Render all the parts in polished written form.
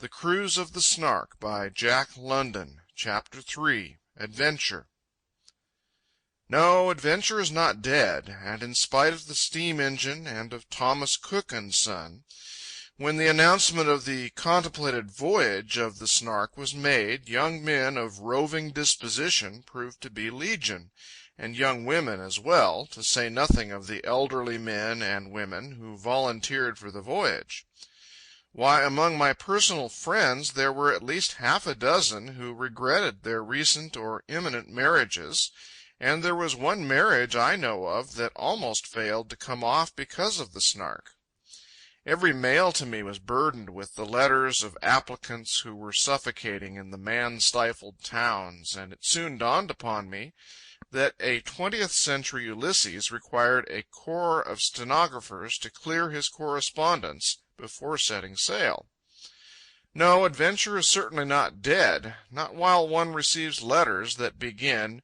THE CRUISE OF the SNARK by Jack London. Chapter 3. Adventure. No, adventure is not dead, and in spite of the steam engine and of Thomas Cook and Son, when the announcement of the contemplated voyage of the Snark was made, young men of roving disposition proved to be legion, and young women as well, to say nothing of the elderly men and women who volunteered for the voyage. Why, among my personal friends there were at least half a dozen who regretted their recent or imminent marriages, and there was one marriage I know of that almost failed to come off because of the Snark. Every mail to me was burdened with the letters of applicants who were suffocating in the man-stifled towns, and it soon dawned upon me that a 20th century Ulysses required a corps of stenographers to clear his correspondence before setting sail. No, adventure is certainly not dead, not while one receives letters that begin,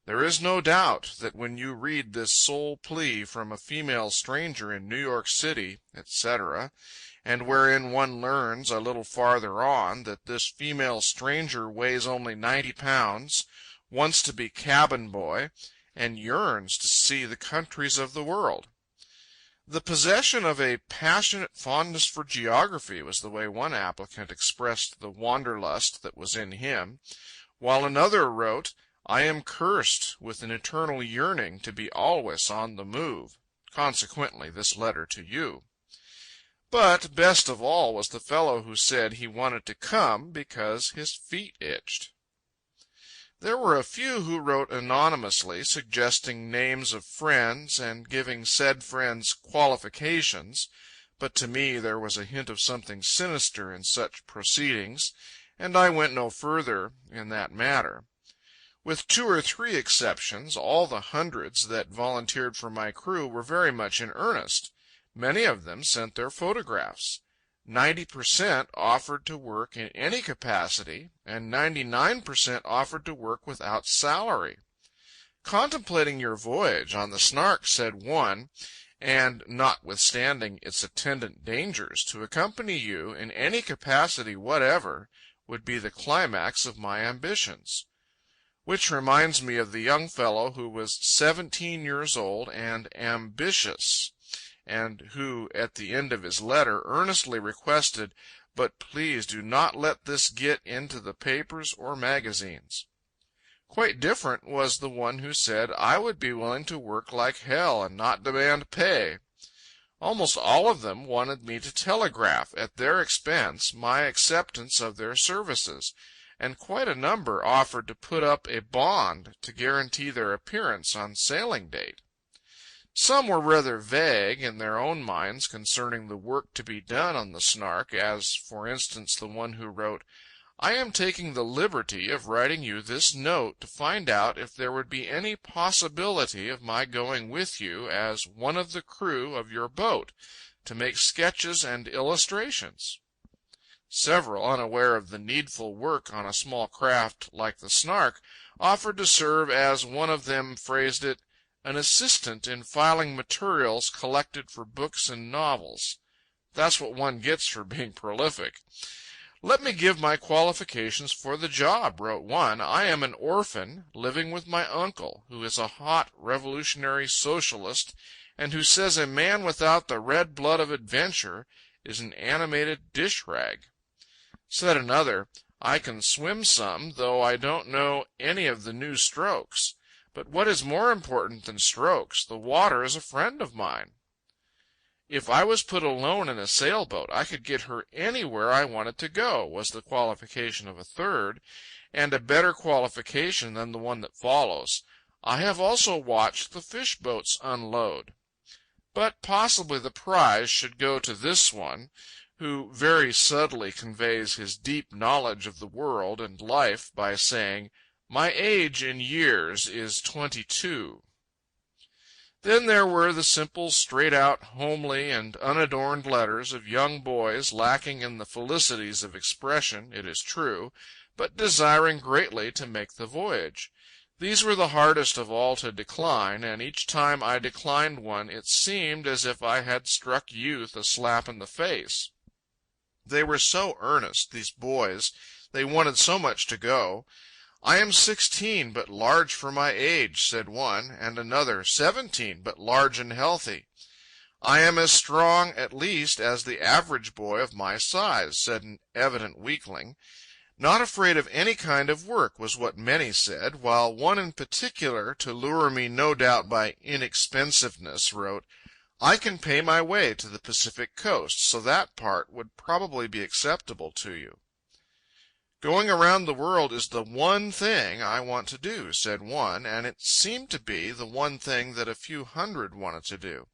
"There is no doubt that when you read this sole plea from a female stranger in New York City," etc., and wherein one learns a little farther on that this female stranger weighs only 90 pounds, wants to be cabin boy, and yearns to see the countries of the world. The possession of a passionate fondness for geography was the way one applicant expressed the wanderlust that was in him, while another wrote, "I am cursed with an eternal yearning to be always on the move," consequently this letter to you. But best of all was the fellow who said he wanted to come because his feet itched. There were a few who wrote anonymously, suggesting names of friends and giving said friends qualifications, but to me there was a hint of something sinister in such proceedings, and I went no further in that matter. With 2 or 3 exceptions, all the hundreds that volunteered for my crew were very much in earnest. Many of them sent their photographs. 90% offered to work in any capacity, and 99% offered to work without salary. "Contemplating your voyage on the Snark," said one, "and notwithstanding its attendant dangers, to accompany you in any capacity whatever would be the climax of my ambitions." Which reminds me of the young fellow who was 17 years old and ambitious, and who, at the end of his letter, earnestly requested, "But please do not let this get into the papers or magazines." Quite different was the one who said, "I would be willing to work like hell and not demand pay." Almost all of them wanted me to telegraph, at their expense, my acceptance of their services, and quite a number offered to put up a bond to guarantee their appearance on sailing date. Some were rather vague in their own minds concerning the work to be done on the Snark, as, for instance, the one who wrote, "I am taking the liberty of writing you this note to find out if there would be any possibility of my going with you as one of the crew of your boat, to make sketches and illustrations." Several, unaware of the needful work on a small craft like the Snark, offered to serve, as one of them phrased it, "an assistant in filing materials collected for books and novels." That's what one gets for being prolific. "Let me give my qualifications for the job," wrote one. "I am an orphan, living with my uncle, who is a hot revolutionary socialist, and who says a man without the red blood of adventure is an animated dish-rag." Said another, "I can swim some, though I don't know any of the new strokes. But what is more important than strokes, the water is a friend of mine." "If I was put alone in a sailboat, I could get her anywhere I wanted to go," was the qualification of a third, and a better qualification than the one that follows. "I have also watched the fish boats unload." But possibly the prize should go to this one, who very subtly conveys his deep knowledge of the world and life by saying, "My age in years is 22." Then there were the simple, straight-out, homely, and unadorned letters of young boys, lacking in the felicities of expression, it is true, but desiring greatly to make the voyage. These were the hardest of all to decline, and each time I declined one it seemed as if I had struck youth a slap in the face. They were so earnest, these boys. They wanted so much to go. "I am 16, but large for my age," said one, and another, "17, but large and healthy." "I am as strong, at least, as the average boy of my size," said an evident weakling. "Not afraid of any kind of work," was what many said, while one in particular, to lure me no doubt by inexpensiveness, wrote, "I can pay my way to the Pacific coast, so that part would probably be acceptable to you." "Going around the world is the one thing I want to do," said one, and it seemed to be the one thing that a few hundred wanted to do.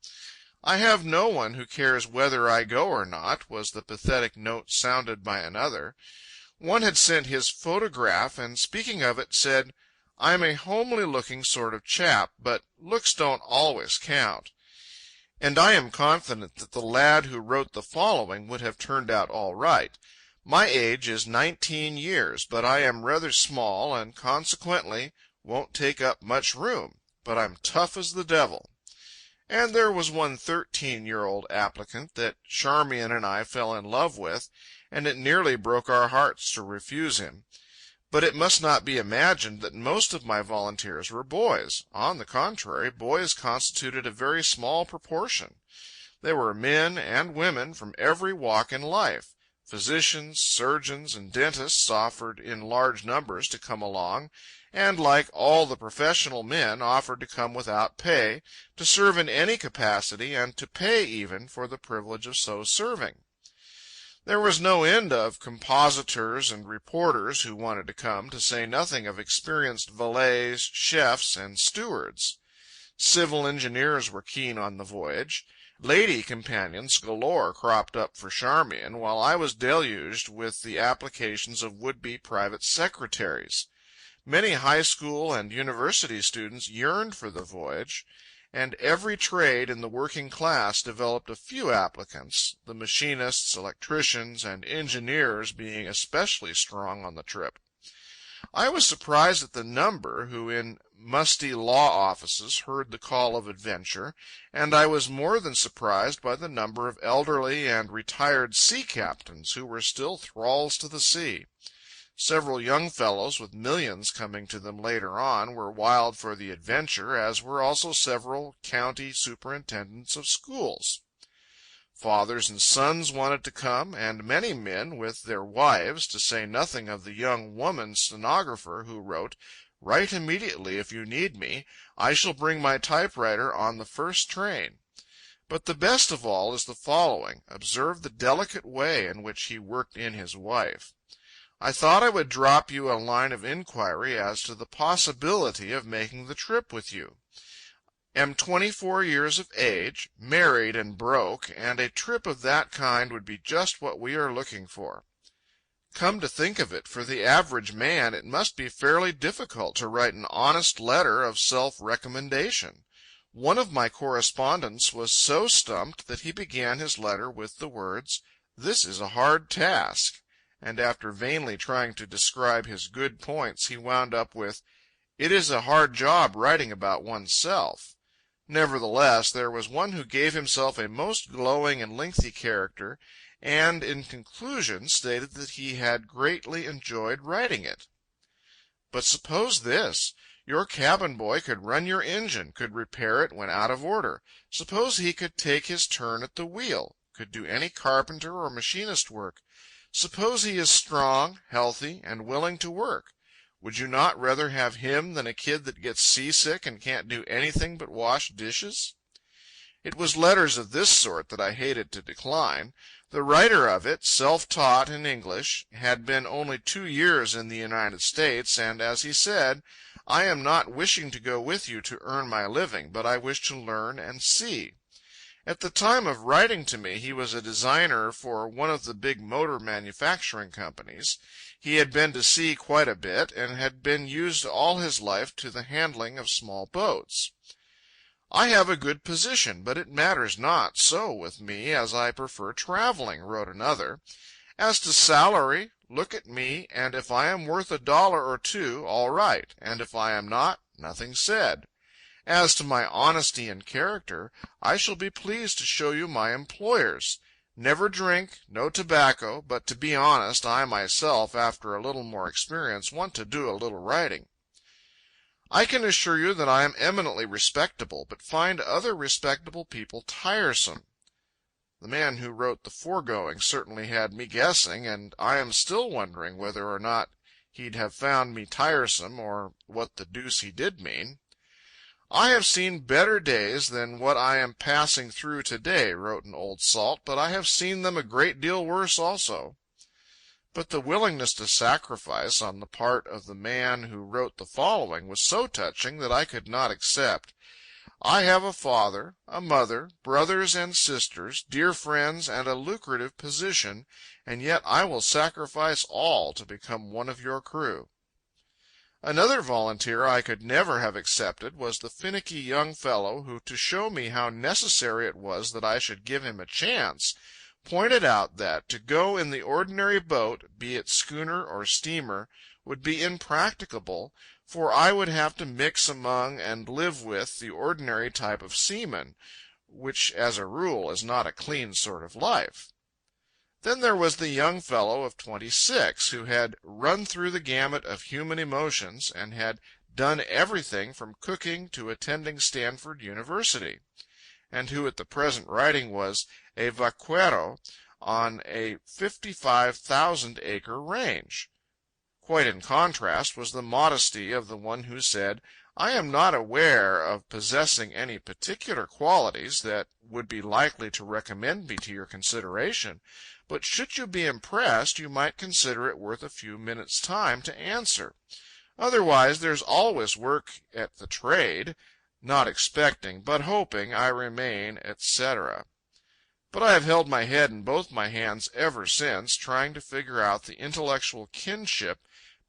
"I have no one who cares whether I go or not," was the pathetic note sounded by another. One had sent his photograph, and speaking of it, said, "I'm a homely looking sort of chap, but looks don't always count." And I am confident that the lad who wrote the following would have turned out all right. "My age is 19 years, but I am rather small, and consequently won't take up much room. But I'm tough as the devil." And there was one 13-year-old applicant that Charmian and I fell in love with, and it nearly broke our hearts to refuse him. But it must not be imagined that most of my volunteers were boys. On the contrary, boys constituted a very small proportion. There were men and women from every walk in life. Physicians, surgeons, and dentists offered in large numbers to come along, and, like all the professional men, offered to come without pay, to serve in any capacity, and to pay even for the privilege of so serving. There was no end of compositors and reporters who wanted to come, to say nothing of experienced valets, chefs, and stewards. Civil engineers were keen on the voyage. Lady companions galore cropped up for Charmian, while I was deluged with the applications of would-be private secretaries. Many high school and university students yearned for the voyage, and every trade in the working class developed a few applicants, the machinists, electricians, and engineers being especially strong on the trip. I was surprised at the number who in musty law offices heard the call of adventure, and I was more than surprised by the number of elderly and retired sea captains who were still thralls to the sea. Several young fellows, with millions coming to them later on, were wild for the adventure, as were also several county superintendents of schools. Fathers and sons wanted to come, and many men with their wives, to say nothing of the young woman stenographer who wrote, "Write immediately if you need me. I shall bring my typewriter on the first train." But the best of all is the following. Observe the delicate way in which he worked in his wife. "I thought I would drop you a line of inquiry as to the possibility of making the trip with you. Am 24 years of age, married and broke, and a trip of that kind would be just what we are looking for." Come to think of it, for the average man it must be fairly difficult to write an honest letter of self-recommendation. One of my correspondents was so stumped that he began his letter with the words, "This is a hard task," and after vainly trying to describe his good points, he wound up with, "It is a hard job writing about oneself." Nevertheless, there was one who gave himself a most glowing and lengthy character, and in conclusion stated that he had greatly enjoyed writing it. But suppose this. Your cabin boy could run your engine, could repair it when out of order. Suppose he could take his turn at the wheel, could do any carpenter or machinist work. Suppose he is strong, healthy, and willing to work. Would you not rather have him than a kid that gets seasick and can't do anything but wash dishes? It was letters of this sort that I hated to decline. The writer of it, self-taught in English, had been only 2 years in the United States, and, as he said, "I am not wishing to go with you to earn my living, but I wish to learn and see." At the time of writing to me he was a designer for one of the big motor manufacturing companies. He had been to sea quite a bit, and had been used all his life to the handling of small boats. "I have a good position, but it matters not so with me, as I prefer traveling," wrote another. "As to salary, look at me, and if I am worth $1 or 2, all right, and if I am not, nothing said. As to my honesty and character, I shall be pleased to show you my employers. Never drink, no tobacco, but to be honest, I myself, after a little more experience, want to do a little writing. I can assure you that I am eminently respectable, but find other respectable people tiresome. The man who wrote the foregoing certainly had me guessing, and I am still wondering whether or not he'd have found me tiresome, or what the deuce he did mean. I have seen better days than what I am passing through to-day, wrote an old salt, but I have seen them a great deal worse also. But the willingness to sacrifice on the part of the man who wrote the following was so touching that I could not accept. I have a father, a mother, brothers and sisters, dear friends, and a lucrative position, and yet I will sacrifice all to become one of your crew. Another volunteer I could never have accepted was the finicky young fellow who, to show me how necessary it was that I should give him a chance, pointed out that to go in the ordinary boat, be it schooner or steamer, would be impracticable, for I would have to mix among and live with the ordinary type of seamen, which as a rule is not a clean sort of life. Then there was the young fellow of 26, who had run through the gamut of human emotions, and had done everything from cooking to attending Stanford University, and who at the present writing was a vaquero on a 55,000-acre range. Quite in contrast was the modesty of the one who said, I am not aware of possessing any particular qualities that would be likely to recommend me to your consideration, but should you be impressed, you might consider it worth a few minutes' time to answer. Otherwise, there's always work at the trade, not expecting, but hoping I remain, etc. But I have held my head in both my hands ever since, trying to figure out the intellectual kinship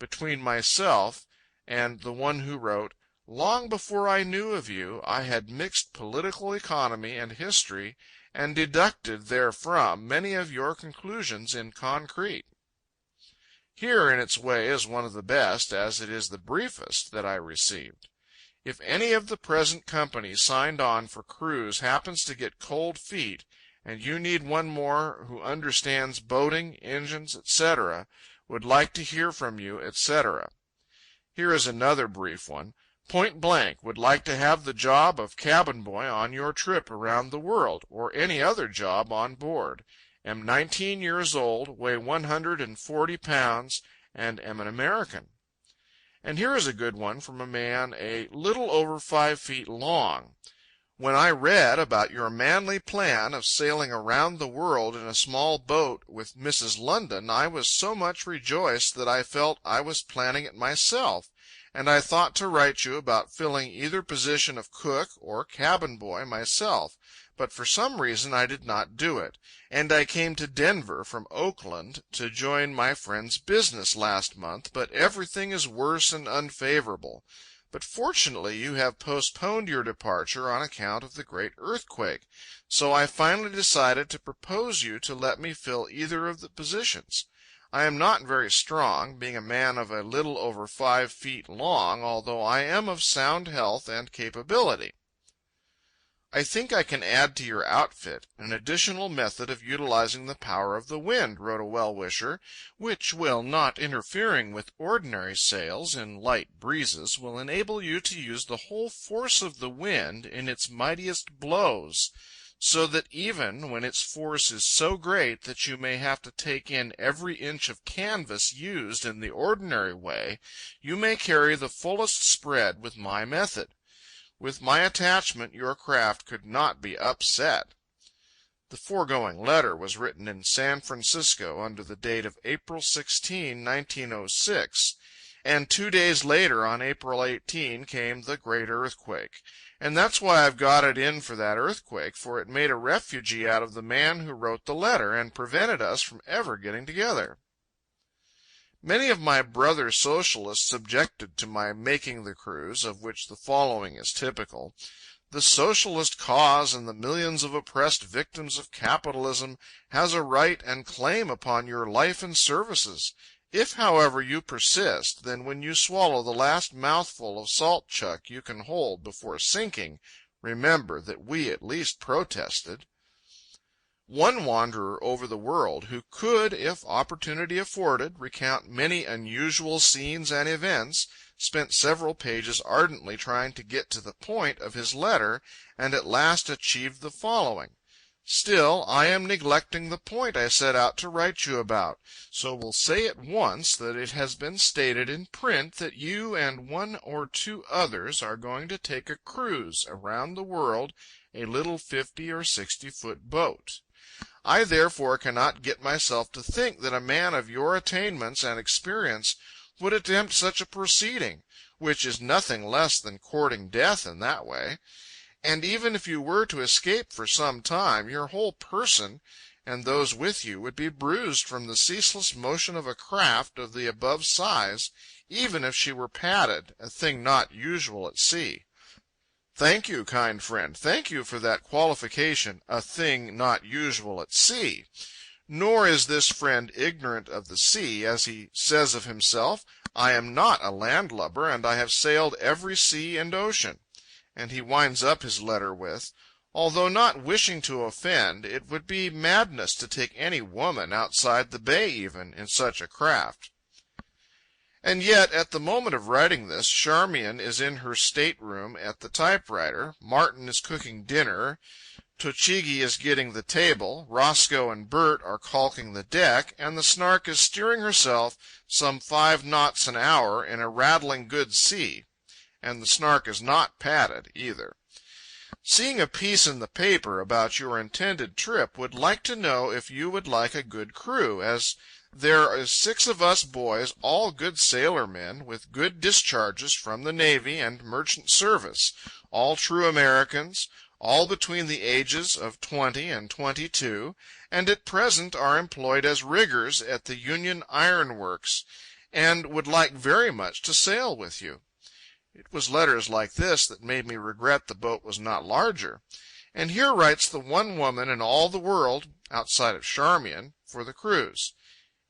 between myself and the one who wrote, Long before I knew of you, I had mixed political economy and history, and deducted therefrom many of your conclusions in concrete. Here in its way is one of the best, as it is the briefest, that I received. If any of the present company signed on for cruise happens to get cold feet, and you need one more who understands boating, engines, etc., would like to hear from you, etc. Here is another brief one. Point blank, would like to have the job of cabin boy on your trip around the world, or any other job on board. Am 19 years old, weigh 140 pounds, and am an American. And here is a good one from a man a little over 5 feet long. When I read about your manly plan of sailing around the world in a small boat with Mrs. London, I was so much rejoiced that I felt I was planning it myself, and I thought to write you about filling either position of cook or cabin boy myself, but for some reason I did not do it, and I came to Denver from Oakland to join my friend's business last month, but everything is worse and unfavorable. But fortunately you have postponed your departure on account of the great earthquake, so I finally decided to propose you to let me fill either of the positions. I am not very strong, being a man of a little over 5 feet long, although I am of sound health and capability. I think I can add to your outfit an additional method of utilizing the power of the wind, wrote a well-wisher, which will, not interfering with ordinary sails in light breezes, will enable you to use the whole force of the wind in its mightiest blows, so that even when its force is so great that you may have to take in every inch of canvas used in the ordinary way, you may carry the fullest spread with my method. With my attachment, your craft could not be upset. The foregoing letter was written in San Francisco under the date of April 16, 1906, and 2 days later, on April 18, came the great earthquake. And that's why I've got it in for that earthquake, for it made a refugee out of the man who wrote the letter, and prevented us from ever getting together. Many of my brother socialists objected to my making the cruise, of which the following is typical. The socialist cause and the millions of oppressed victims of capitalism has a right and claim upon your life and services. If, however, you persist, then when you swallow the last mouthful of salt chuck you can hold before sinking, remember that we at least protested. One wanderer over the world, who could, if opportunity afforded, recount many unusual scenes and events, spent several pages ardently trying to get to the point of his letter, and at last achieved the following: "Still, I am neglecting the point I set out to write you about, so will say at once that it has been stated in print that you and one or two others are going to take a cruise around the world, a little 50 or 60-foot boat. I therefore cannot get myself to think that a man of your attainments and experience would attempt such a proceeding, which is nothing less than courting death in that way. And even if you were to escape for some time, your whole person and those with you would be bruised from the ceaseless motion of a craft of the above size, even if she were padded, a thing not usual at sea." Thank you, kind friend, thank you for that qualification, "a thing not usual at sea." Nor is this friend ignorant of the sea, as he says of himself, "I am not a landlubber, and I have sailed every sea and ocean." And he winds up his letter with, "Although not wishing to offend, it would be madness to take any woman, outside the bay even, in such a craft." And yet, at the moment of writing this, Charmian is in her stateroom at the typewriter, Martin is cooking dinner, Tochigi is getting the table, Roscoe and Bert are caulking the deck, and the Snark is steering herself some 5 knots an hour in a rattling good sea. And the Snark is not padded, either. Seeing a piece in the paper about your intended trip, would like to know if you would like a good crew, as there is 6 of us boys, all good sailor men, with good discharges from the Navy and merchant service, all true Americans, all between the ages of 20 and 22, and at present are employed as riggers at the Union Iron Works, and would like very much to sail with you. It was letters like this that made me regret the boat was not larger. And here writes the one woman in all the world, outside of Charmian, for the cruise: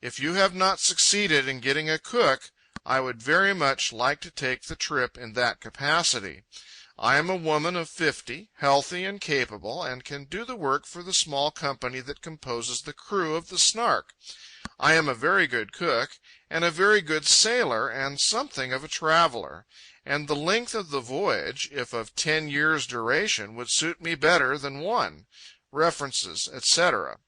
"If you have not succeeded in getting a cook, I would very much like to take the trip in that capacity. I am a woman of 50, healthy and capable, and can do the work for the small company that composes the crew of the Snark. I am a very good cook, and a very good sailor, and something of a traveler. And the length of the voyage, if of 10 years' duration, would suit me better than one. References, etc.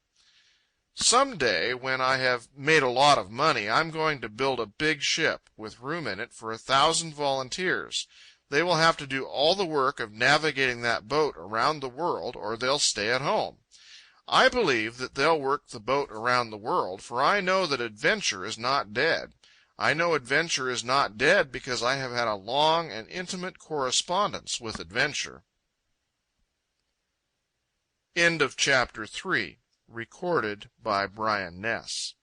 Some day, when I have made a lot of money, I'm going to build a big ship, with room in it for 1,000 volunteers. They will have to do all the work of navigating that boat around the world, or they'll stay at home. I believe that they'll work the boat around the world, for I know that adventure is not dead. I know adventure is not dead because I have had a long and intimate correspondence with adventure." End of chapter 3. Recorded by Brian Ness.